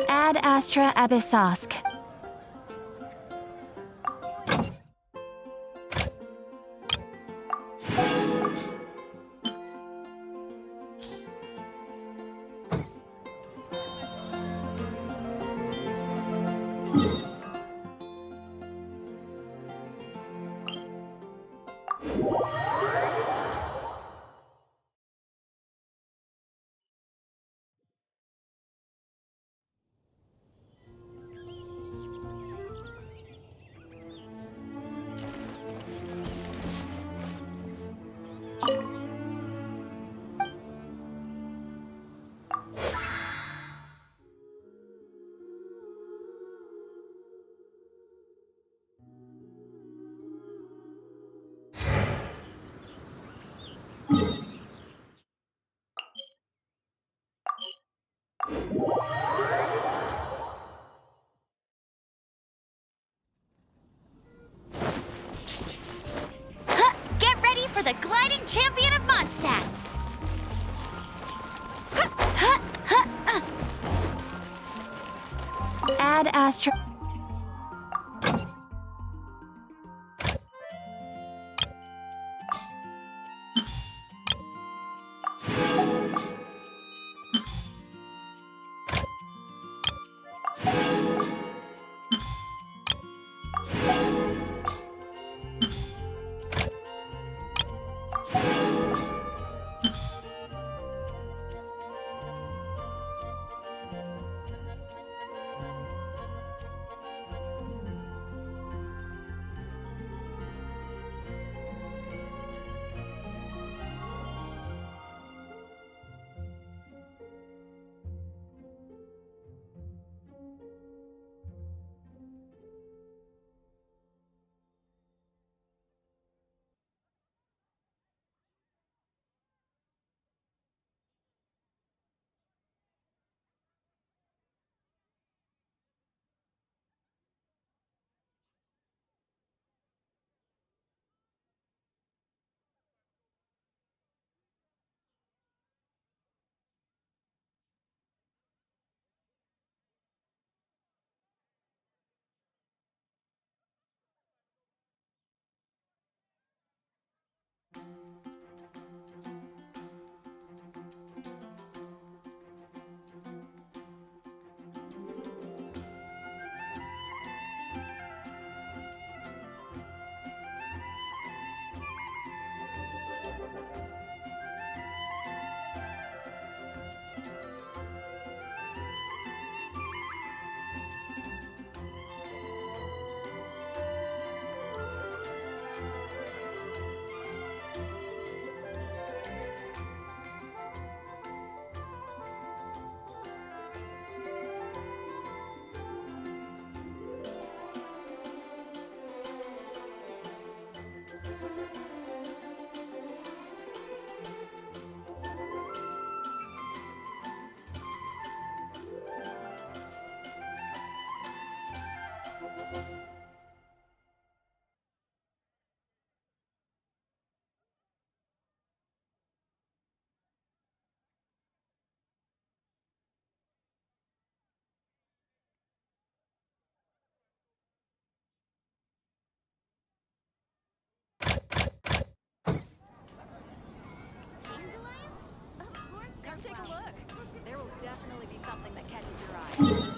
Ad Astra Abyssosk. Get ready for the gliding champion of Mondstadt! Ad Astra... Come take a look. There will definitely be something that catches your eye.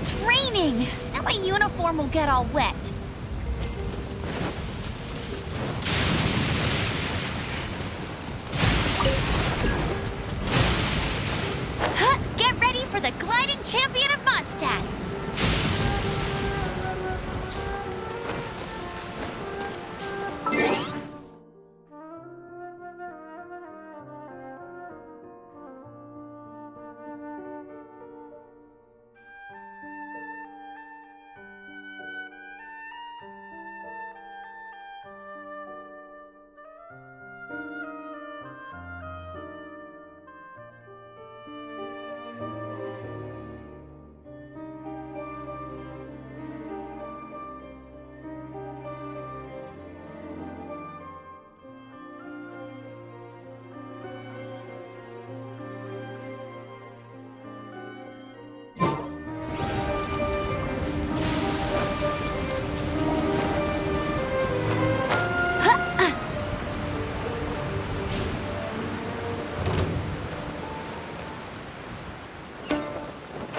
It's raining! Now my uniform will get all wet. Get ready for the gliding champion of Mondstadt!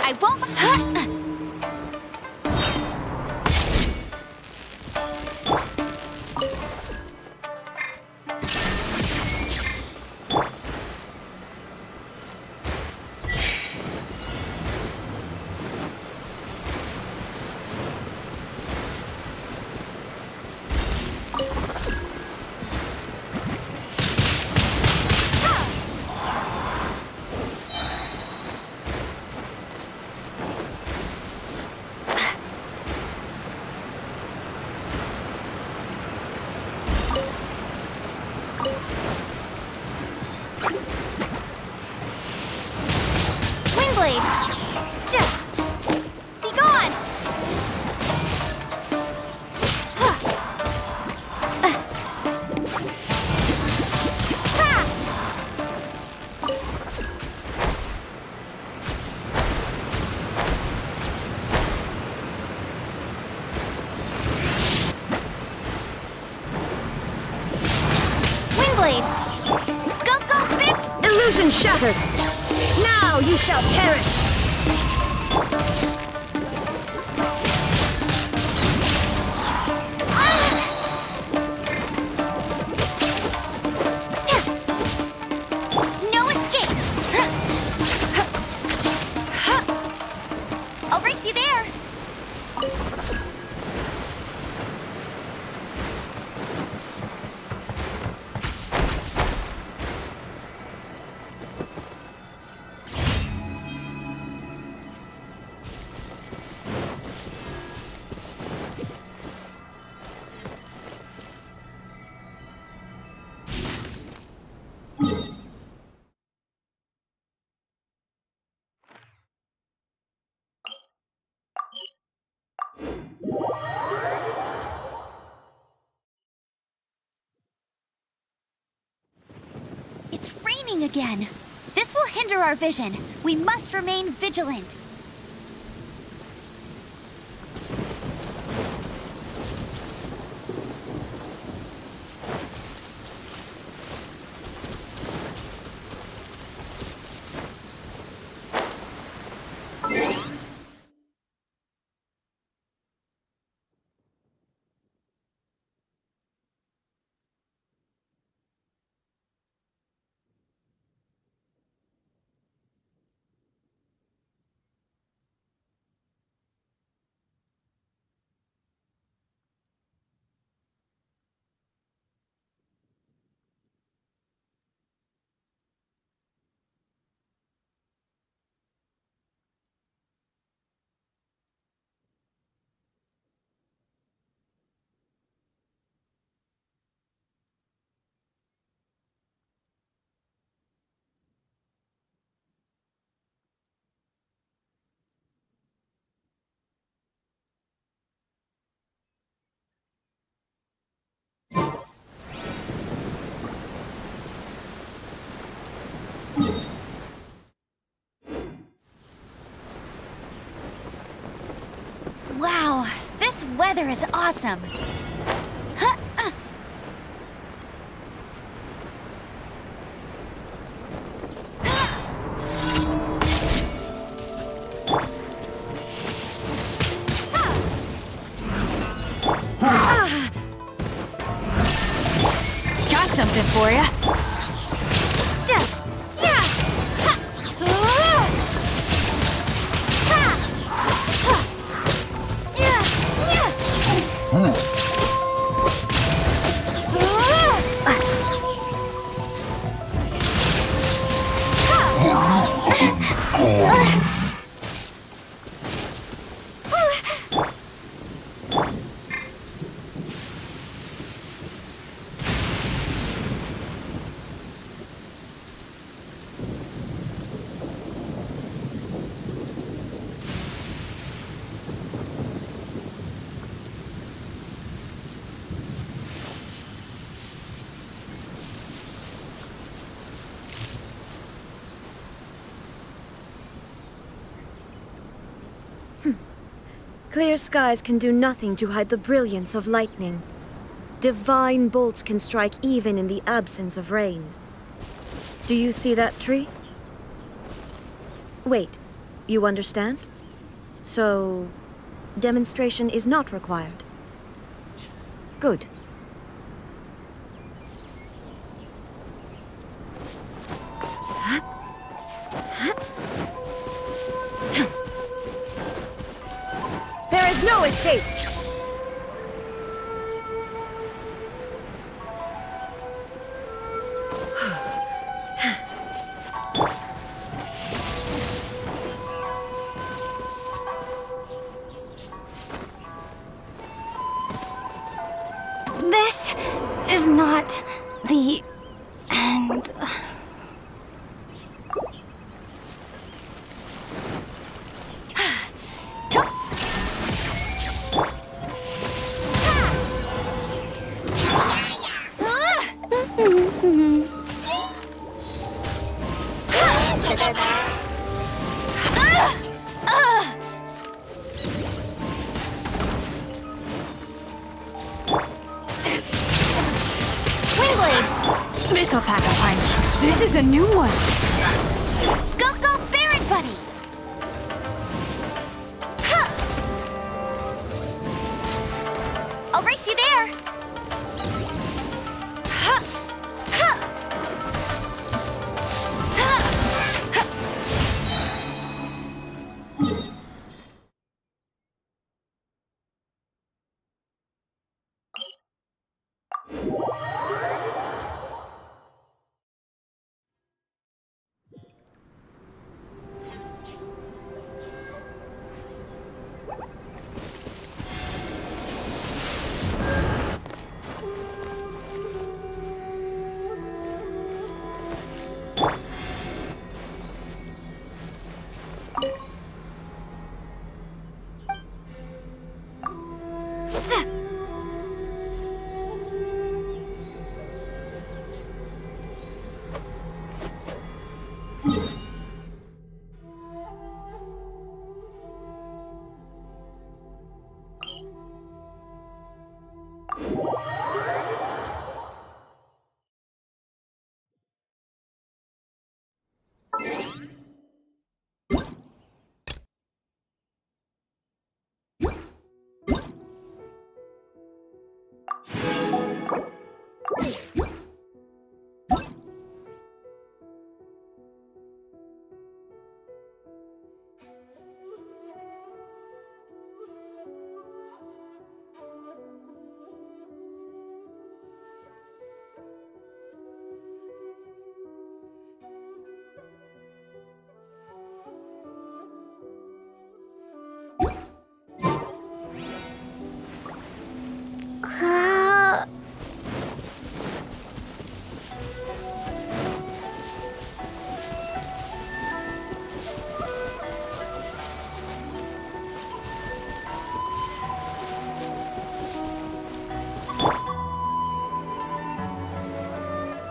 I won't. Be gone! Windblade! Go, go, big! Illusion shattered! Now you shall perish! No escape! I'll race you there! It's raining again. This will hinder our vision. We must remain vigilant. Wow, this weather is awesome. something for ya. Clear skies can do nothing to hide the brilliance of lightning. Divine bolts can strike even in the absence of rain. Do you see that tree? Wait, you understand? So, demonstration is not required. Good. There is no escape! This is not the end. This'll pack a punch. This is a new one. Go, go, Baron Buddy! Huh. I'll race you there! Huh. Huh. Huh.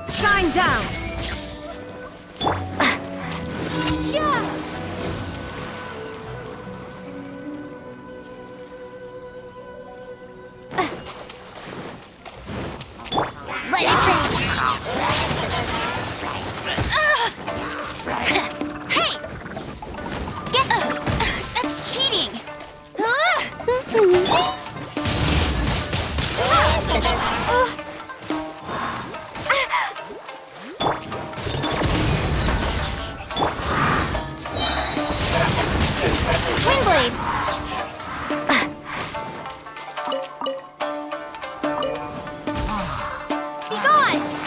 Shine down! Let it be! Hey! That's cheating! blade. Be gone!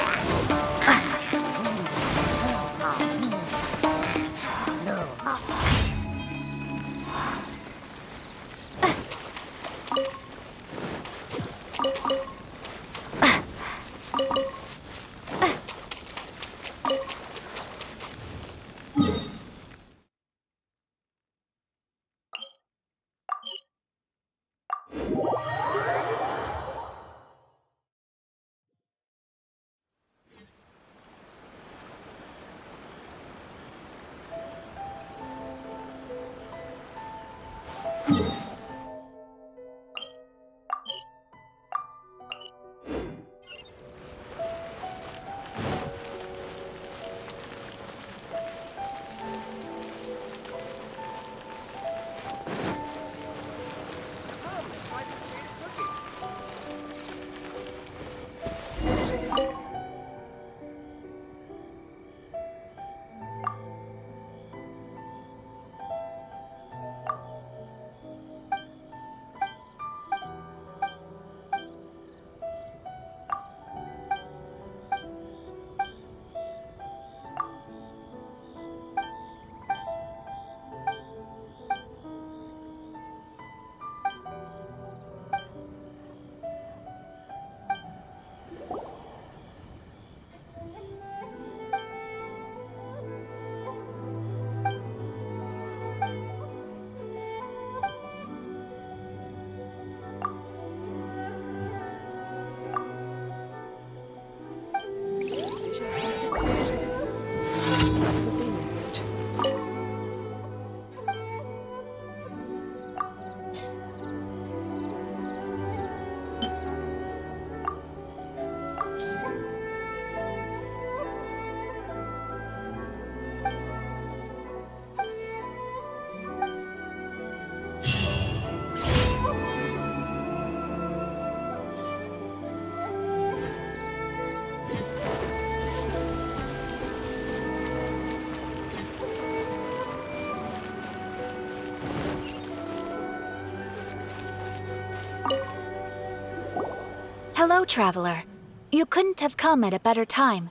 Hello, traveler. You couldn't have come at a better time.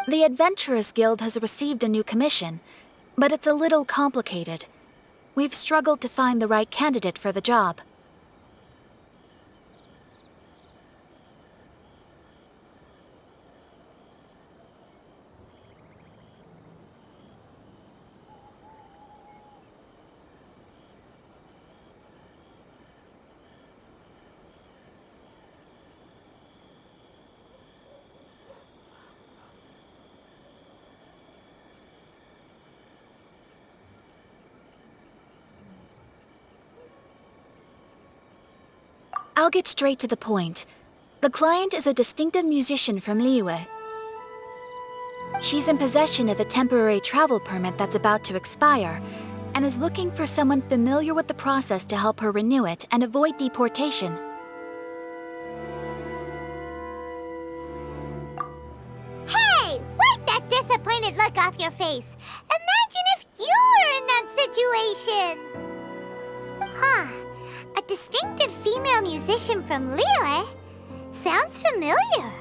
The Adventurers Guild has received a new commission, but it's a little complicated. We've struggled to find the right candidate for the job. I'll get straight to the point. The client is a distinctive musician from Liyue. She's in possession of a temporary travel permit that's about to expire, and is looking for someone familiar with the process to help her renew it and avoid deportation. Hey! Wipe that disappointed look off your face! Imagine if you were in that situation! Huh. A distinctive female musician from Liyue? Sounds familiar.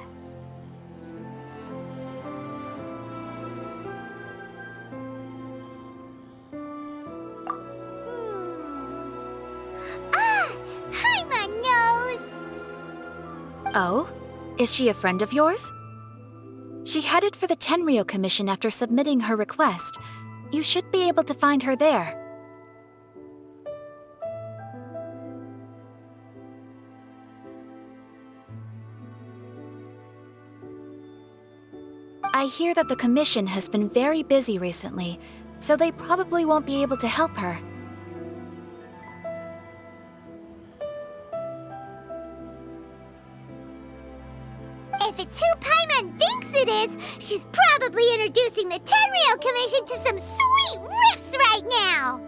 Ah! Paimon knows! Oh? Is she a friend of yours? She headed for the Tenryou Commission after submitting her request. You should be able to find her there. I hear that the commission has been very busy recently, so they probably won't be able to help her. If it's who Paimon thinks it is, she's probably introducing the Tenryou Commission to some sweet riffs right now!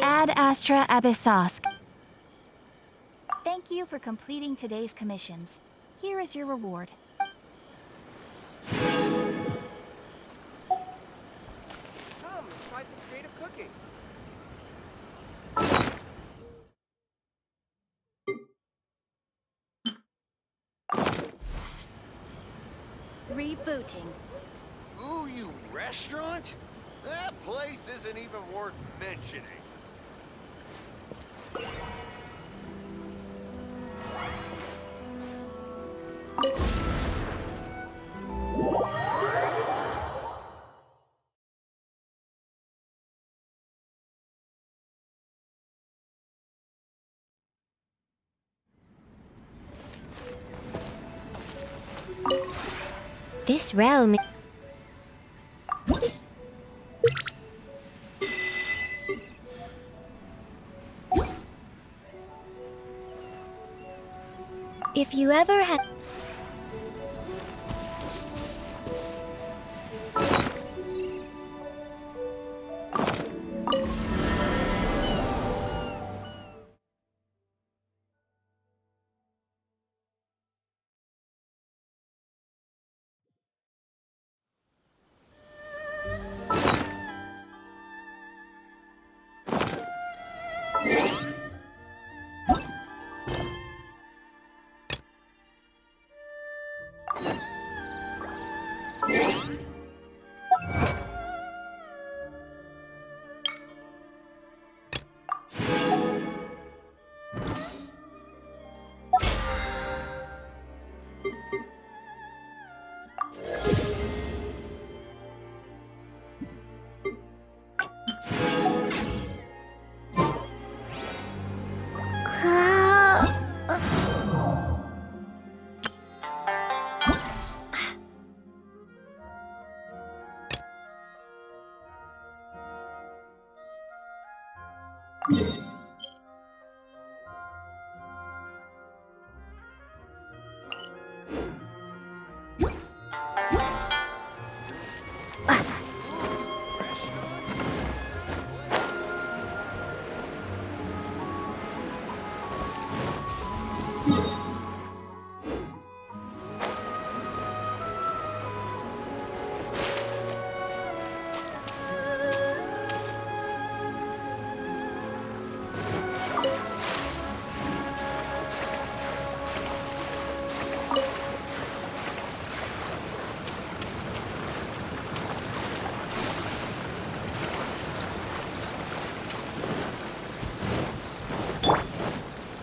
Ad Astra Abyssosk. Thank you for completing today's commissions. Here is your reward. Come and try some creative cooking. Rebooting. Ooh, you restaurant? That place isn't even worth mentioning. This realm. If you ever had.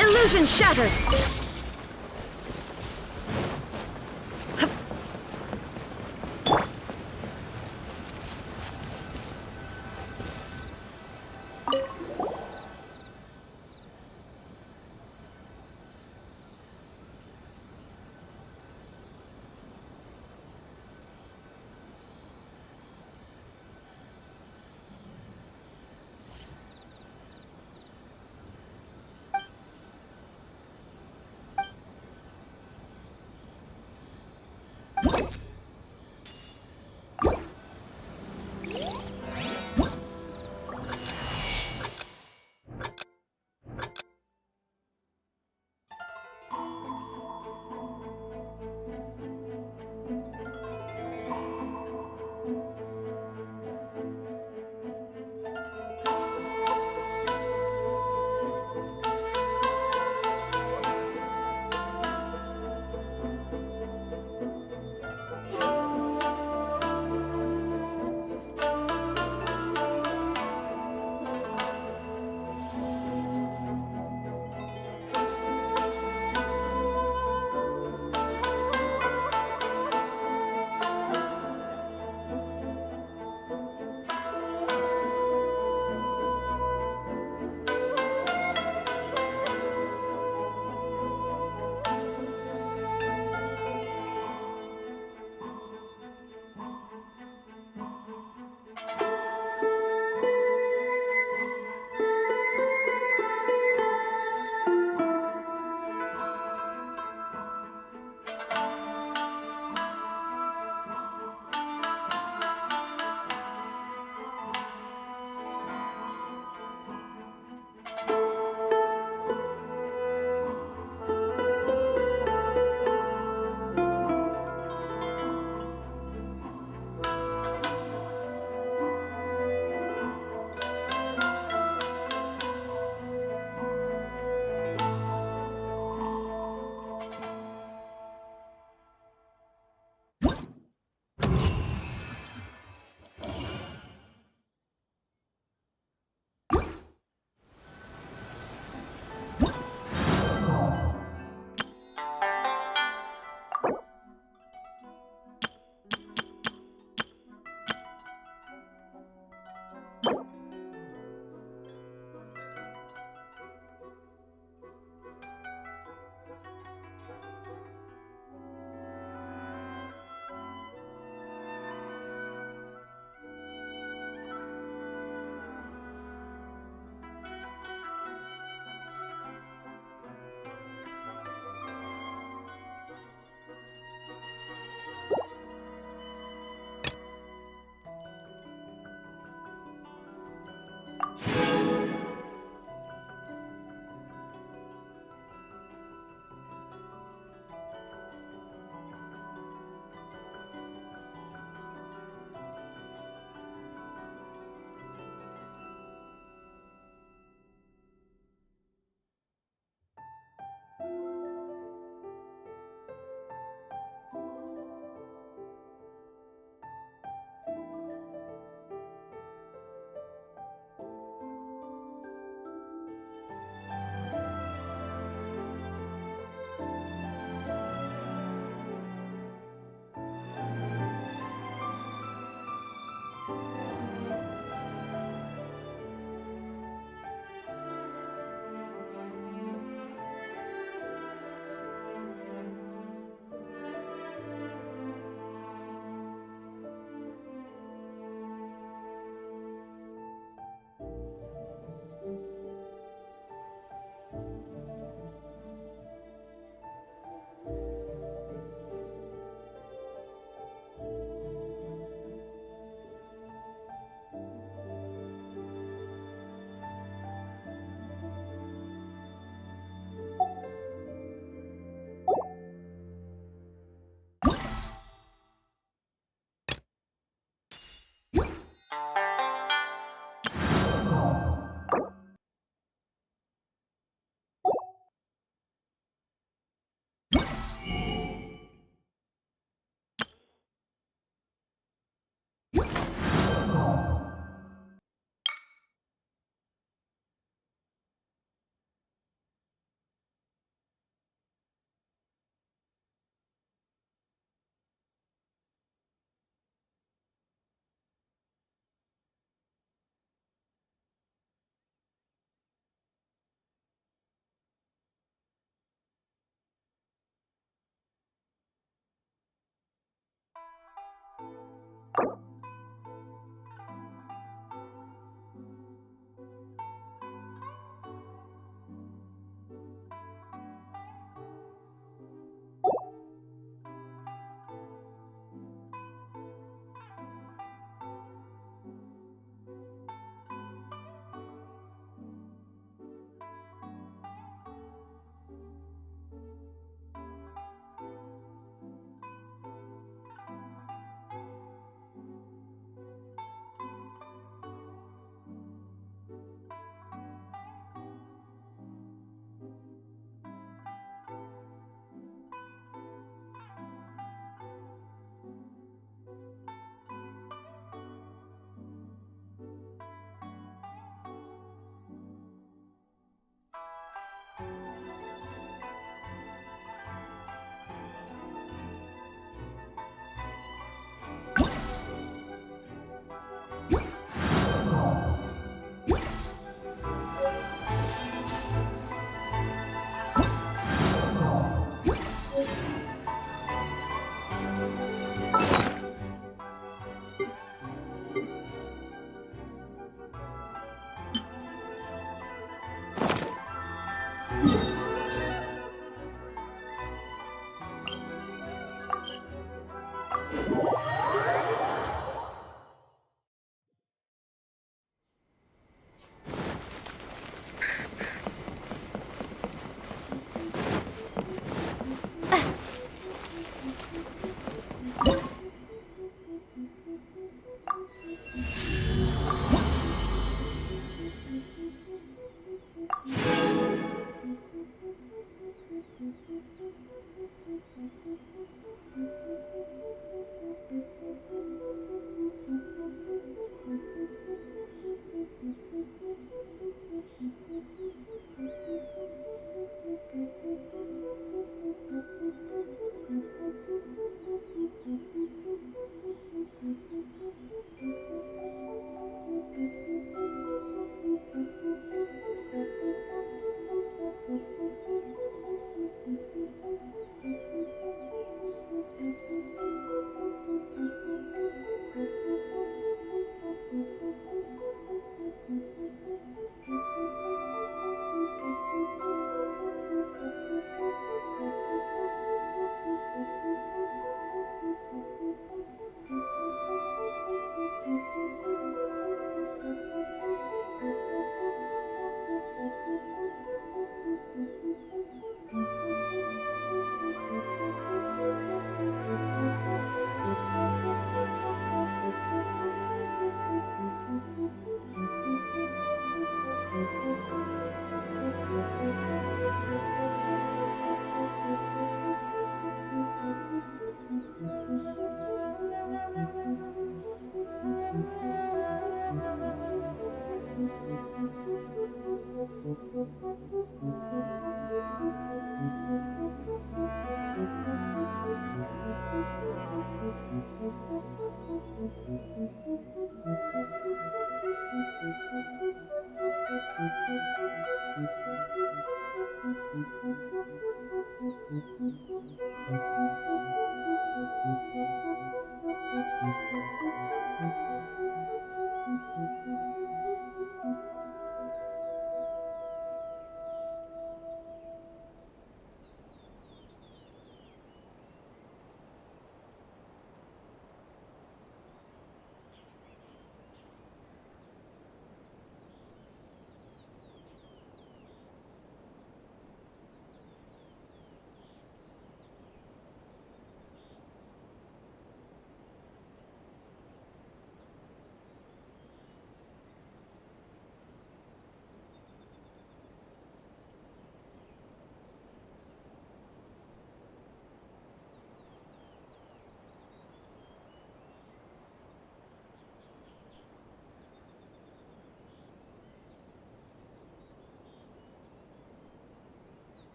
Illusion shattered!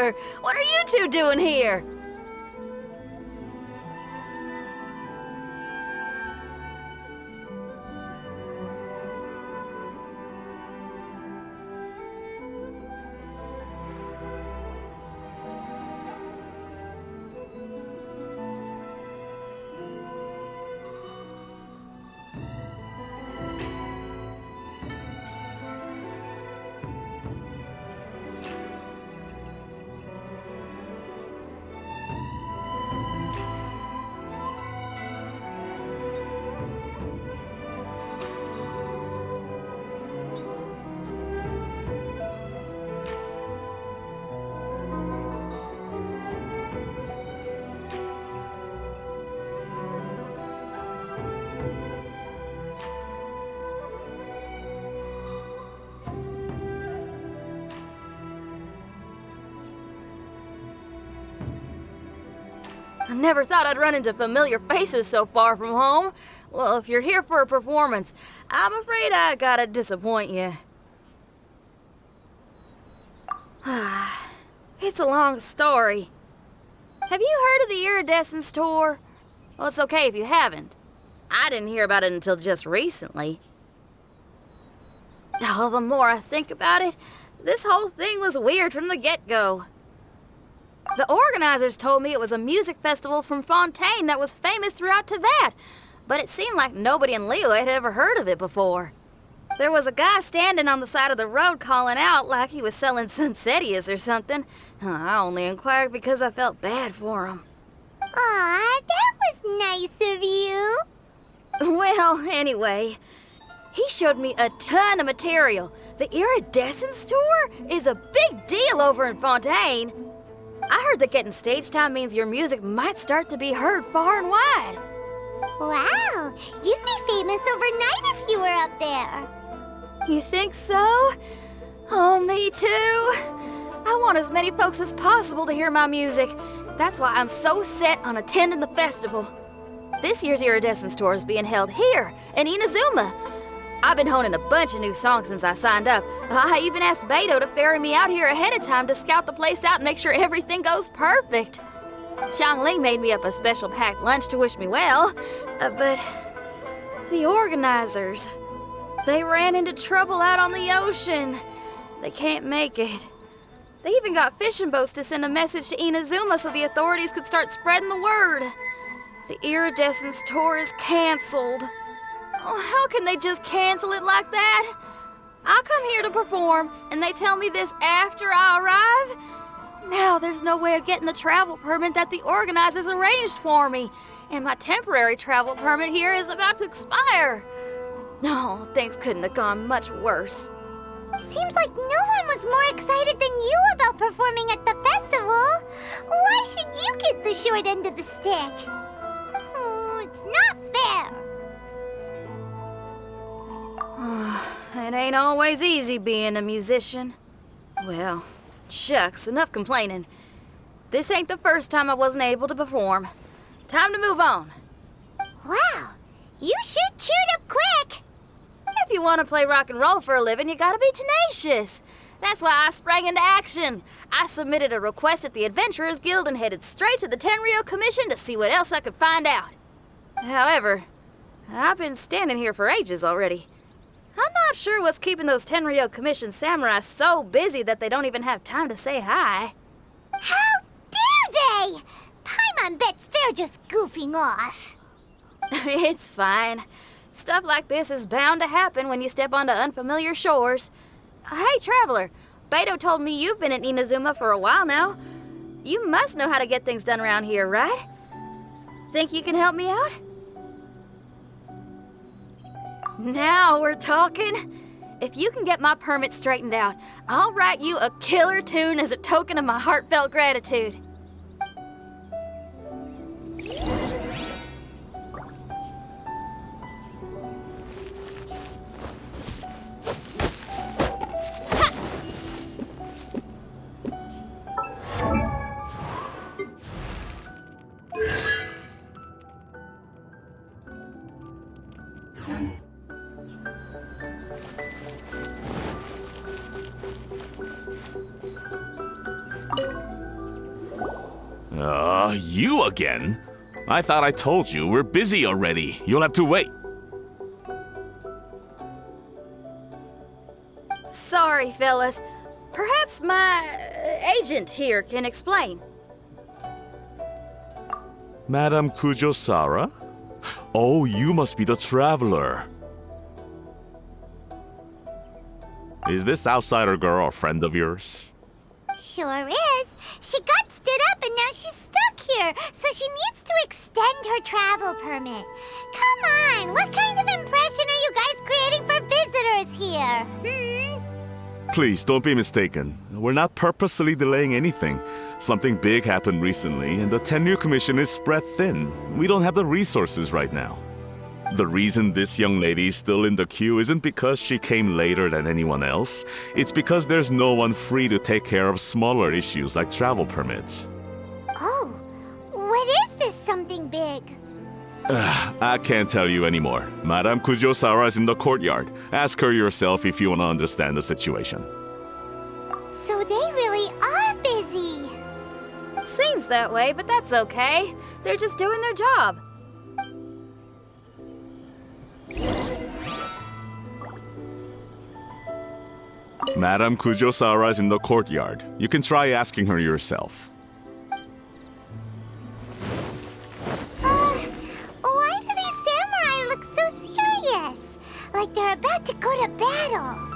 Traveler! What are you two doing here? I never thought I'd run into familiar faces so far from home. Well, if you're here for a performance, I'm afraid I gotta disappoint you. It's a long story. Have you heard of the Iridescence Tour? Well, it's okay if you haven't. I didn't hear about it until just recently. Oh, the more I think about it, this whole thing was weird from the get-go. The organizers told me it was a music festival from Fontaine that was famous throughout Teyvat, but it seemed like nobody in Liyue had ever heard of it before. There was a guy standing on the side of the road calling out like he was selling Sunsetias or something. I only inquired because I felt bad for him. Aw, that was nice of you. Well, anyway, he showed me a ton of material. The Iridescence Tour is a big deal over in Fontaine. I heard that getting stage time means your music might start to be heard far and wide. Wow, you'd be famous overnight if you were up there. You think so? Oh, me too. I want as many folks as possible to hear my music. That's why I'm so set on attending the festival. This year's Iridescence Tour is being held here in Inazuma. I've been honing a bunch of new songs since I signed up. I even asked Beto to ferry me out here ahead of time to scout the place out and make sure everything goes perfect. Xiangling made me up a special packed lunch to wish me well, but the organizers, they ran into trouble out on the ocean. They can't make it. They even got fishing boats to send a message to Inazuma so the authorities could start spreading the word. The Iridescence Tour is canceled. Oh, how can they just cancel it like that? I come here to perform, and they tell me this after I arrive? Now there's no way of getting the travel permit that the organizers arranged for me, and my temporary travel permit here is about to expire. No, things couldn't have gone much worse. Seems like no one was more excited than you about performing at the festival. Why should you get the short end of the stick? Oh, it's not fair. It ain't always easy being a musician. Well, shucks, enough complaining. This ain't the first time I wasn't able to perform. Time to move on. Wow, you sure cheered up quick. If you want to play rock and roll for a living, you gotta be tenacious. That's why I sprang into action. I submitted a request at the Adventurers Guild and headed straight to the Tenryou Commission to see what else I could find out. However, I've been standing here for ages already. I'm not sure what's keeping those Tenryou Commission samurai so busy that they don't even have time to say hi. How dare they? Paimon bets they're just goofing off. It's fine. Stuff like this is bound to happen when you step onto unfamiliar shores. Hey, Traveler, Beto told me you've been in Inazuma for a while now. You must know how to get things done around here, right? Think you can help me out? Now we're talking. If you can get my permit straightened out, I'll write you a killer tune as a token of my heartfelt gratitude. You again? I thought I told you we're busy already. You'll have to wait. Sorry, fellas. Perhaps my agent here can explain. Madame Kujo-Sara? Oh, you must be the traveler. Is this outsider girl a friend of yours? Sure is. She got stood up and now she's stuck here, so she needs to extend her travel permit. Come on, what kind of impression are you guys creating for visitors here? Please, don't be mistaken. We're not purposely delaying anything. Something big happened recently, and the Tenryu Commission is spread thin. We don't have the resources right now. The reason this young lady is still in the queue isn't because she came later than anyone else. It's because there's no one free to take care of smaller issues like travel permits. Oh, what is this something big? I can't tell you anymore. Madame Kujo-Sara is in the courtyard. Ask her yourself if you want to understand the situation. So they really are busy. Seems that way, but that's okay. They're just doing their job. Madame Kujo-Sara is in the courtyard. You can try asking her yourself. Why do these samurai look so serious? Like they're about to go to battle.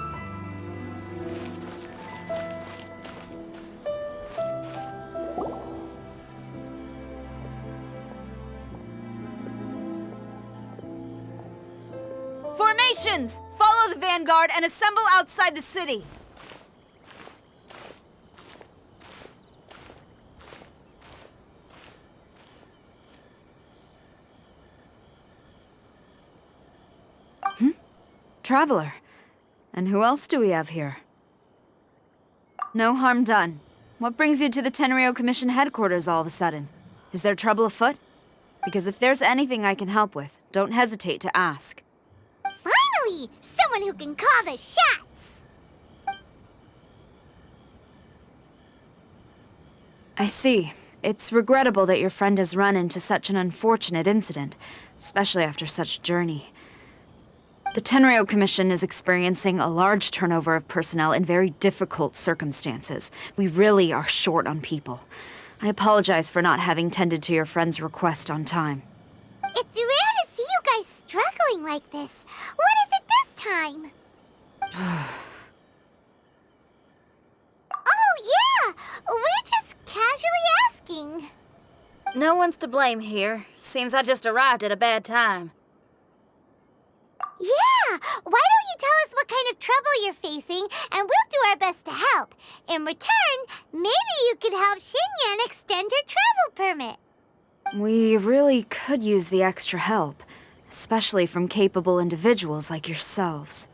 Formations! Follow the vanguard and assemble outside the city. Traveler. And who else do we have here? No harm done. What brings you to the Tenryu Commission headquarters all of a sudden? Is there trouble afoot? Because if there's anything I can help with, don't hesitate to ask. Finally! Someone who can call the shots! I see. It's regrettable that your friend has run into such an unfortunate incident, especially after such a journey. The Tenryu Commission is experiencing a large turnover of personnel in very difficult circumstances. We really are short on people. I apologize for not having tended to your friend's request on time. It's rare to see you guys struggling like this. What is it this time? Oh, yeah! We're just casually asking. No one's to blame here. Seems I just arrived at a bad time. Yeah! Why don't you tell us what kind of trouble you're facing, and we'll do our best to help. In return, maybe you could help Xinyan extend her travel permit. We really could use the extra help, especially from capable individuals like yourselves.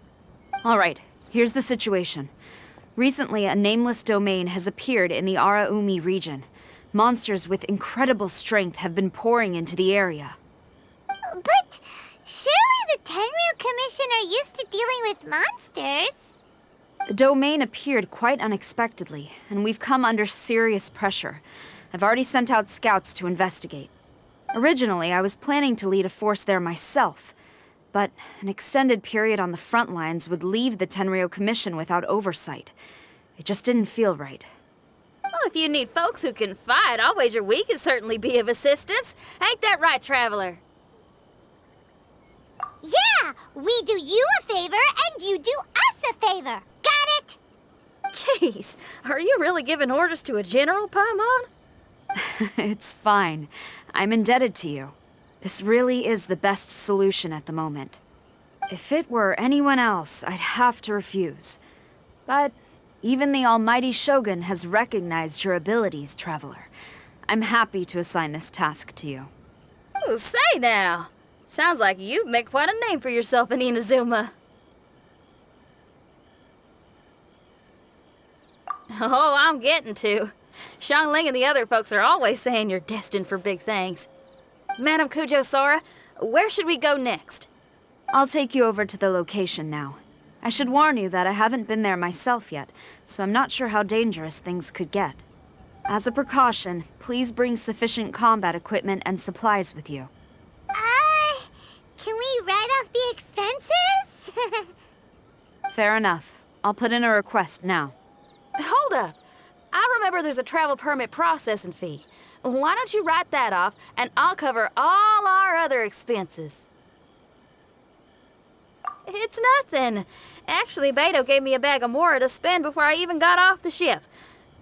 All right, here's the situation. Recently, a nameless domain has appeared in the Araumi region. Monsters with incredible strength have been pouring into the area. But surely the Tenryu Commission are used to dealing with monsters. The domain appeared quite unexpectedly, and we've come under serious pressure. I've already sent out scouts to investigate. Originally, I was planning to lead a force there myself, but an extended period on the front lines would leave the Tenryu Commission without oversight. It just didn't feel right. Well, if you need folks who can fight, I'll wager we can certainly be of assistance. Ain't that right, Traveler? Yeah! We do you a favor, and you do us a favor. Got it? Jeez, are you really giving orders to a general, Paimon? It's fine. I'm indebted to you. This really is the best solution at the moment. If it were anyone else, I'd have to refuse. But even the almighty Shogun has recognized your abilities, Traveler. I'm happy to assign this task to you. Ooh, say now. Sounds like you've made quite a name for yourself in Inazuma. Oh, I'm getting to. Xiangling and the other folks are always saying you're destined for big things. Madame Kujo-Sara, where should we go next? I'll take you over to the location now. I should warn you that I haven't been there myself yet, so I'm not sure how dangerous things could get. As a precaution, please bring sufficient combat equipment and supplies with you. Can we write off the expenses? Fair enough. I'll put in a request now. Hold up. I remember there's a travel permit processing fee. Why don't you write that off, and I'll cover all our other expenses. It's nothing. Actually, Beto gave me a bag of Mora to spend before I even got off the ship.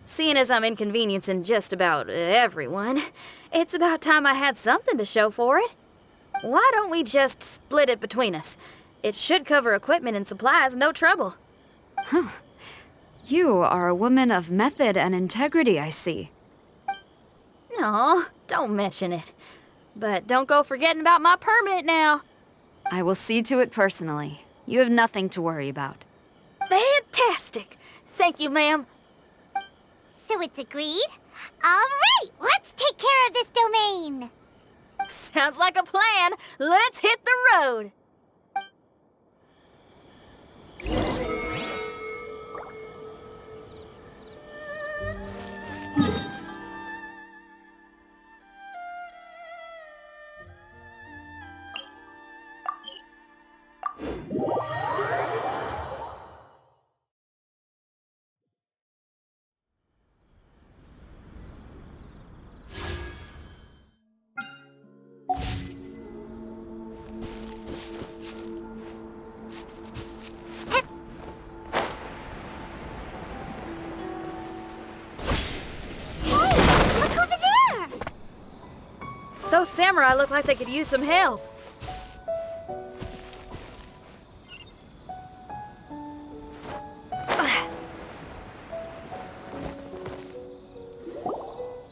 Seeing as I'm inconveniencing just about everyone, it's about time I had something to show for it. Why don't we just split it between us? It should cover equipment and supplies, no trouble. You are a woman of method and integrity, I see. No, don't mention it. But don't go forgetting about my permit now. I will see to it personally. You have nothing to worry about. Fantastic. Thank you, ma'am. So it's agreed? Alright, let's take care of this domain! Sounds like a plan. Let's hit the road. Those samurai look like they could use some help.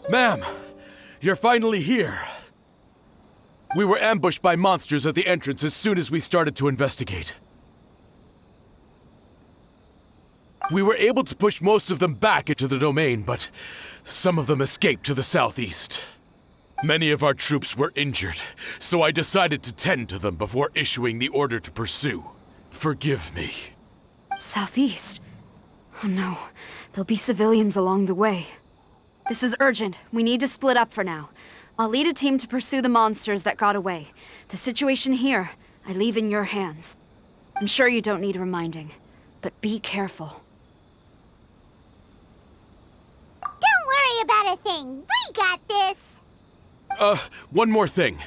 Ma'am, you're finally here. We were ambushed by monsters at the entrance as soon as we started to investigate. We were able to push most of them back into the domain, but some of them escaped to the southeast. Many of our troops were injured, so I decided to tend to them before issuing the order to pursue. Forgive me. Southeast? Oh no, there'll be civilians along the way. This is urgent. We need to split up for now. I'll lead a team to pursue the monsters that got away. The situation here, I leave in your hands. I'm sure you don't need reminding, but be careful. Don't worry about a thing. We got this. One more thing.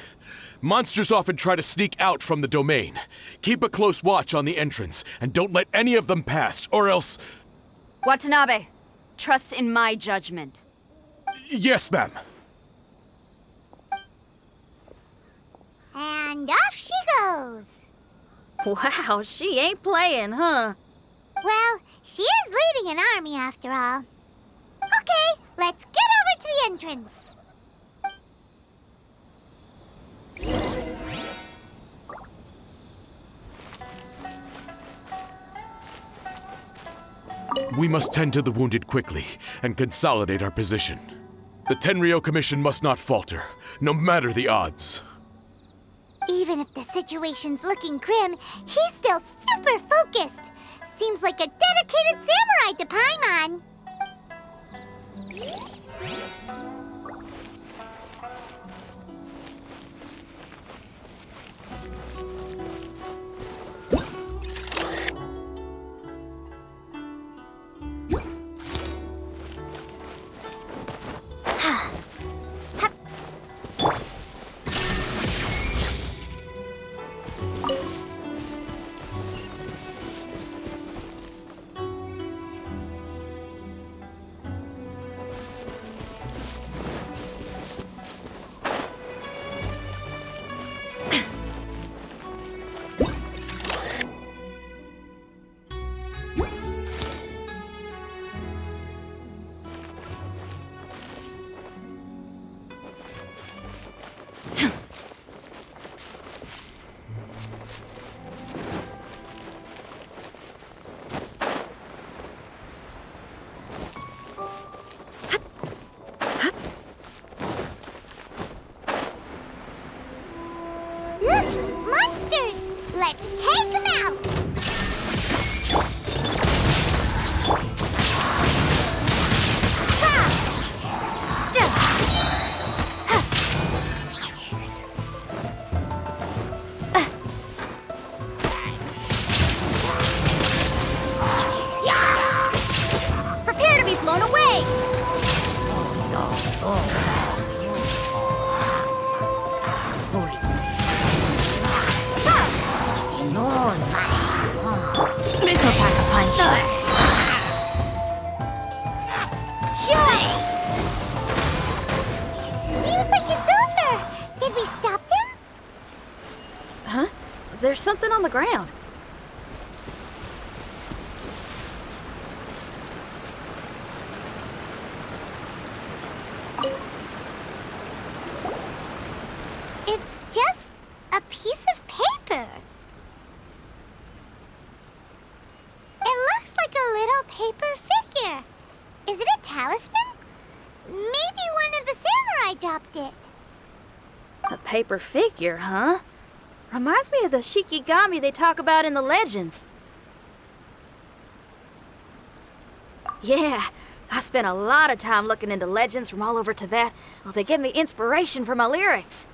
Monsters often try to sneak out from the domain. Keep a close watch on the entrance, and don't let any of them pass, or else... Watanabe, trust in my judgment. Yes, ma'am. And off she goes. Wow, she ain't playing, huh? Well, she is leading an army after all. Okay, let's get over to the entrance. We must tend to the wounded quickly and consolidate our position. The Tenryou Commission must not falter, no matter the odds. Even if the situation's looking grim, he's still super focused. Seems like a dedicated samurai to Paimon. This'll pack a punch. Seems like it's over. Did we stop them? Huh? There's something on the ground. It's just a piece of paper. It looks like a little paper figure. Is it a talisman? Maybe one of the samurai dropped it. A paper figure, huh? Reminds me of the Shikigami they talk about in the legends. Yeah, I spent a lot of time looking into legends from all over Tibet. Well, they give me inspiration for my lyrics.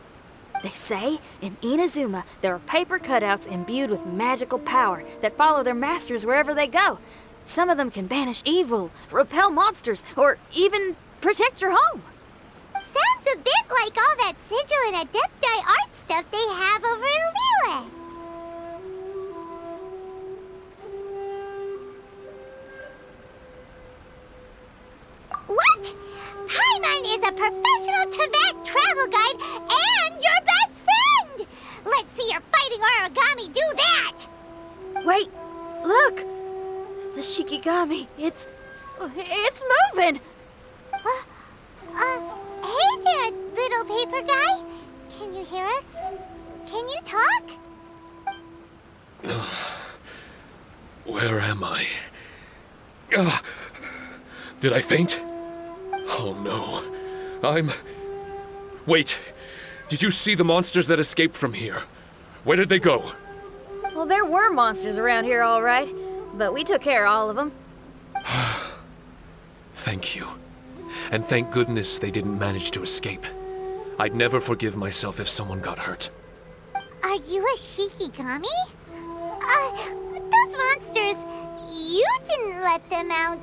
They say in Inazuma there are paper cutouts imbued with magical power that follow their masters wherever they go. Some of them can banish evil, repel monsters, or even protect your home. Sounds a bit like all that sigil and adepti art stuff they have over in Liyue. What? Paimon is a professional Tibet travel guide and your best friend! Let's see your fighting origami do that! Wait, look! The Shikigami, it's moving! Hey there, little paper guy. Can you hear us? Can you talk? Where am I? Ugh. Did I faint? Oh no. Wait. Did you see the monsters that escaped from here? Where did they go? Well, there were monsters around here, all right. But we took care of all of them. Thank you. And thank goodness they didn't manage to escape. I'd never forgive myself if someone got hurt. Are you a Shikigami? Those monsters, you didn't let them out,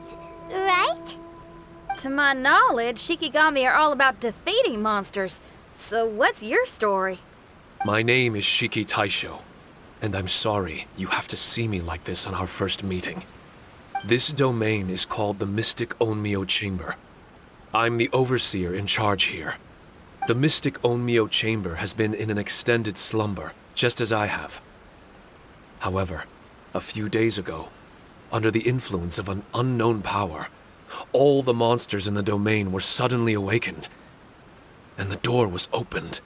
right? To my knowledge, Shikigami are all about defeating monsters. So what's your story? My name is Shiki Taisho, and I'm sorry you have to see me like this on our first meeting. This domain is called the Mystic Onmyo Chamber. I'm the overseer in charge here. The Mystic Onmyo Chamber has been in an extended slumber, just as I have. However, a few days ago, under the influence of an unknown power, all the monsters in the domain were suddenly awakened, and the door was opened.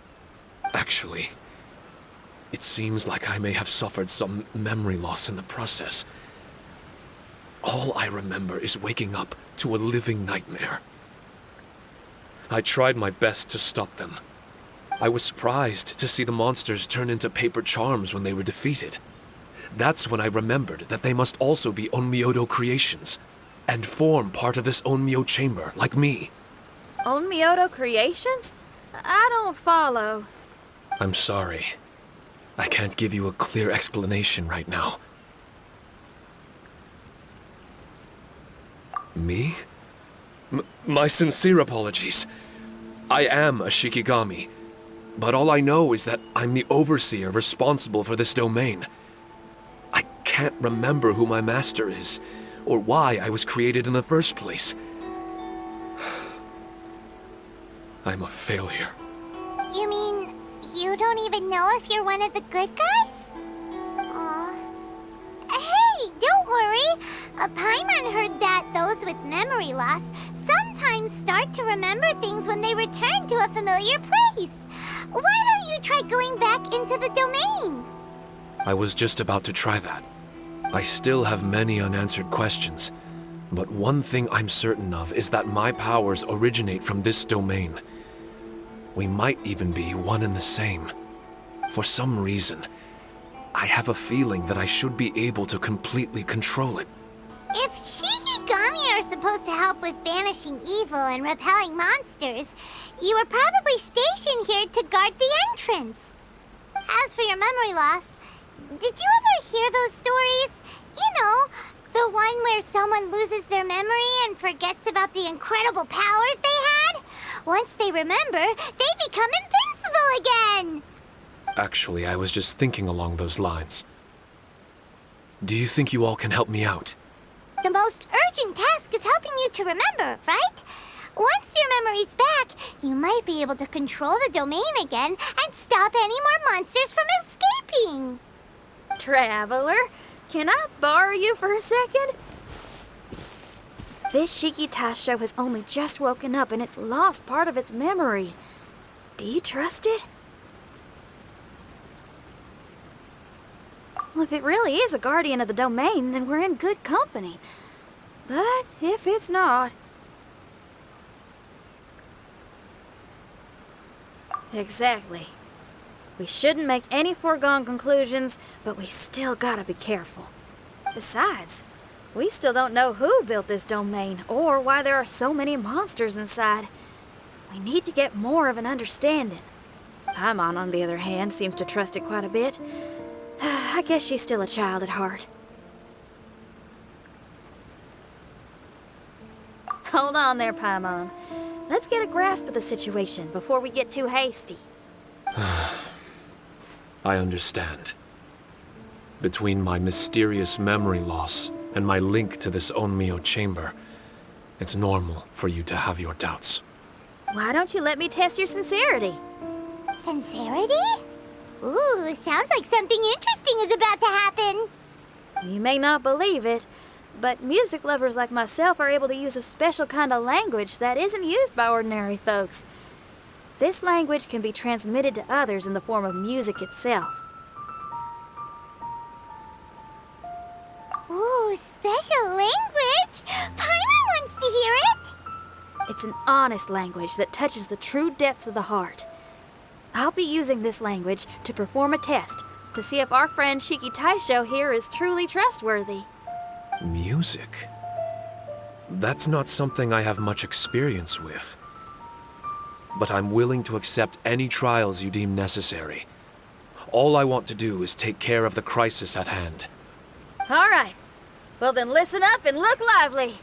Actually, it seems like I may have suffered some memory loss in the process. All I remember is waking up to a living nightmare. I tried my best to stop them. I was surprised to see the monsters turn into paper charms when they were defeated. That's when I remembered that they must also be Onmyodo creations, and form part of this Onmyo chamber, like me. Onmyodo creations? I don't follow. I'm sorry. I can't give you a clear explanation right now. Me? My sincere apologies. I am a Shikigami, but all I know is that I'm the overseer responsible for this domain. I can't remember who my master is, or why I was created in the first place. I'm a failure. You mean you don't even know if you're one of the good guys? Aw. Hey, don't worry. Paimon heard that those with memory loss sometimes start to remember things when they return to a familiar place. Why don't you try going back into the domain? I was just about to try that. I still have many unanswered questions, but one thing I'm certain of is that my powers originate from this domain. We might even be one and the same. For some reason, I have a feeling that I should be able to completely control it. If Shikigami are supposed to help with banishing evil and repelling monsters, you were probably stationed here to guard the entrance. As for your memory loss, did you ever hear those stories? You know, the one where someone loses their memory and forgets about the incredible powers they had? Once they remember, they become invincible again! Actually, I was just thinking along those lines. Do you think you all can help me out? The most urgent task is helping you to remember, right? Once your memory's back, you might be able to control the domain again and stop any more monsters from escaping. Traveler, can I borrow you for a second? This Shiki Taisho has only just woken up and it's lost part of its memory. Do you trust it? Well, if it really is a guardian of the domain, then we're in good company. But if it's not... Exactly. We shouldn't make any foregone conclusions, but we still gotta be careful. Besides, we still don't know who built this domain or why there are so many monsters inside. We need to get more of an understanding. Paimon, on the other hand, seems to trust it quite a bit. I guess she's still a child at heart. Hold on there, Paimon. Let's get a grasp of the situation before we get too hasty. I understand. Between my mysterious memory loss and my link to this Onmyo chamber, it's normal for you to have your doubts. Why don't you let me test your sincerity? Sincerity? Ooh, sounds like something interesting is about to happen. You may not believe it, but music lovers like myself are able to use a special kind of language that isn't used by ordinary folks. This language can be transmitted to others in the form of music itself. Ooh, special language! Paimon wants to hear it! It's an honest language that touches the true depths of the heart. I'll be using this language to perform a test to see if our friend Shiki Taisho here is truly trustworthy. Music? That's not something I have much experience with. But I'm willing to accept any trials you deem necessary. All I want to do is take care of the crisis at hand. All right. Well then listen up and look lively.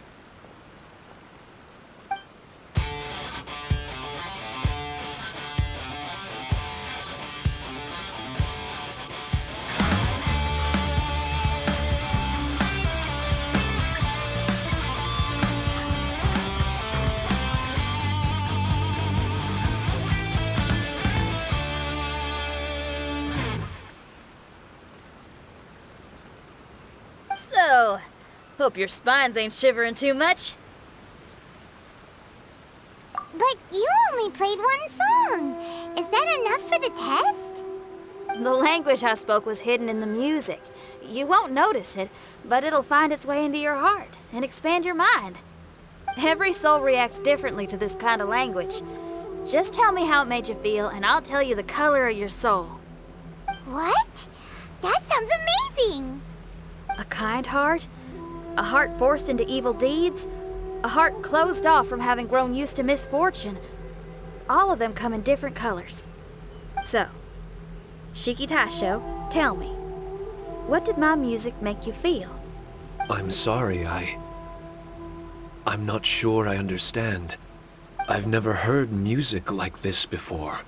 So, hope your spines ain't shivering too much. But you only played one song. Is that enough for the test? The language I spoke was hidden in the music. You won't notice it, but it'll find its way into your heart and expand your mind. Every soul reacts differently to this kind of language. Just tell me how it made you feel, and I'll tell you the color of your soul. What? That sounds amazing! A kind heart? A heart forced into evil deeds? A heart closed off from having grown used to misfortune? All of them come in different colors. So, Shiki Taisho, tell me, what did my music make you feel? I'm sorry, I'm not sure I understand. I've never heard music like this before,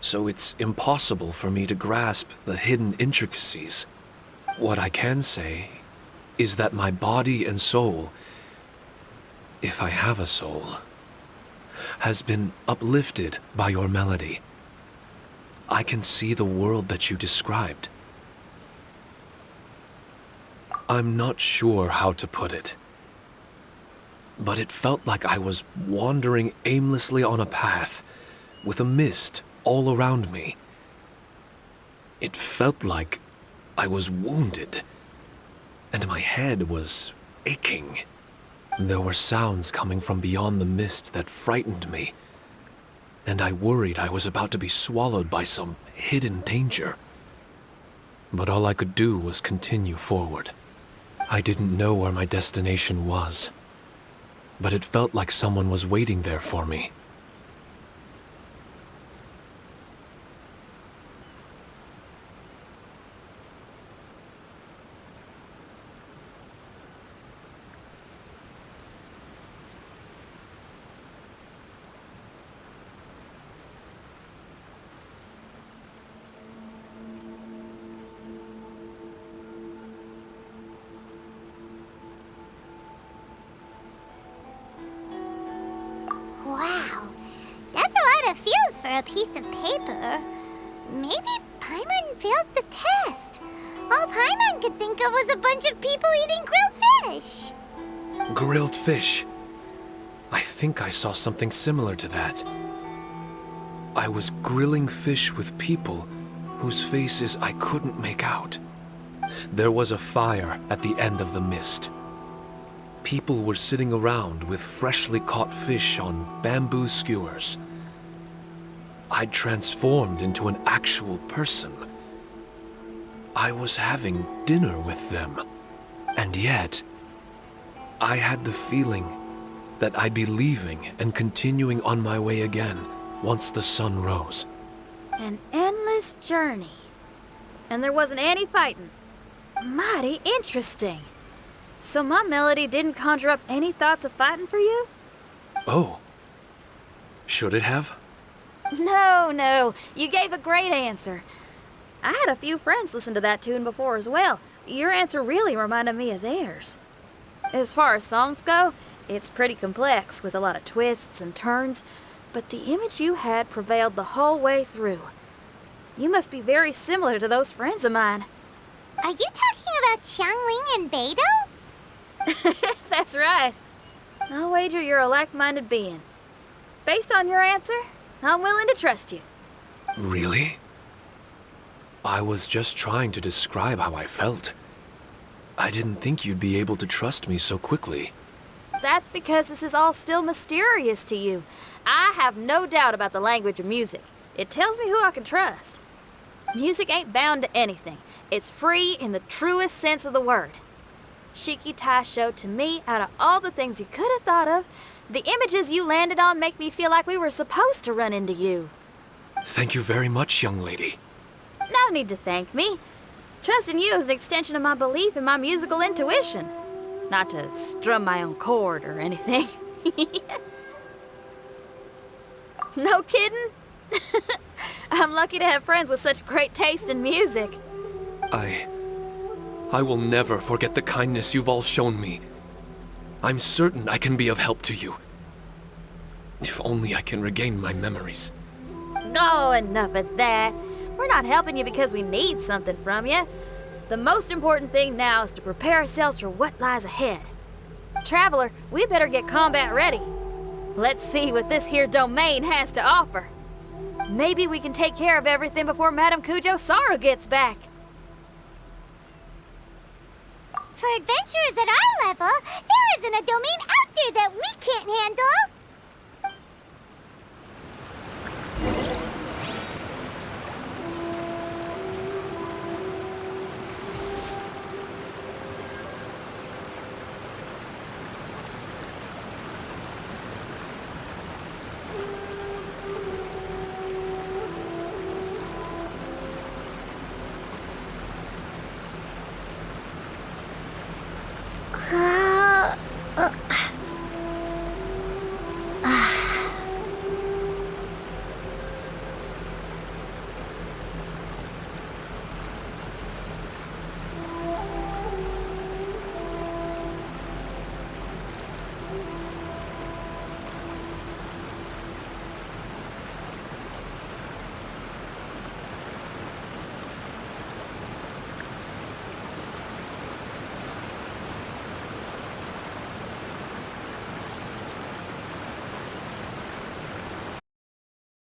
so it's impossible for me to grasp the hidden intricacies. What I can say is that my body and soul, if I have a soul, has been uplifted by your melody. I can see the world that you described. I'm not sure how to put it, but it felt like I was wandering aimlessly on a path with a mist all around me. It felt like I was wounded, and my head was aching. There were sounds coming from beyond the mist that frightened me, and I worried I was about to be swallowed by some hidden danger. But all I could do was continue forward. I didn't know where my destination was, but it felt like someone was waiting there for me. for a piece of paper. Maybe Paimon failed the test. All Paimon could think of was a bunch of people eating grilled fish. Grilled fish. I think I saw something similar to that. I was grilling fish with people whose faces I couldn't make out. There was a fire at the end of the mist. People were sitting around with freshly caught fish on bamboo skewers. I'd transformed into an actual person. I was having dinner with them. And yet, I had the feeling that I'd be leaving and continuing on my way again once the sun rose. An endless journey. And there wasn't any fighting. Mighty interesting. So my melody didn't conjure up any thoughts of fighting for you? Oh. Should it have? No. You gave a great answer. I had a few friends listen to that tune before as well. Your answer really reminded me of theirs. As far as songs go, it's pretty complex with a lot of twists and turns, but the image you had prevailed the whole way through. You must be very similar to those friends of mine. Are you talking about Xiangling and Beidou? That's right. I'll wager you're a like-minded being. Based on your answer, I'm willing to trust you. Really? I was just trying to describe how I felt. I didn't think you'd be able to trust me so quickly. That's because this is all still mysterious to you. I have no doubt about the language of music. It tells me who I can trust. Music ain't bound to anything. It's free in the truest sense of the word. Shiki Tai showed to me, out of all the things you could have thought of, the images you landed on make me feel like we were supposed to run into you. Thank you very much, young lady. No need to thank me. Trusting you is an extension of my belief in my musical intuition. Not to strum my own chord or anything. No kidding? I'm lucky to have friends with such great taste in music. I will never forget the kindness you've all shown me. I'm certain I can be of help to you. If only I can regain my memories. Oh, enough of that. We're not helping you because we need something from you. The most important thing now is to prepare ourselves for what lies ahead. Traveler, we better get combat ready. Let's see what this here domain has to offer. Maybe we can take care of everything before Madame Kujo-Sara gets back. For adventurers at our level, there isn't a domain out there that we can't handle.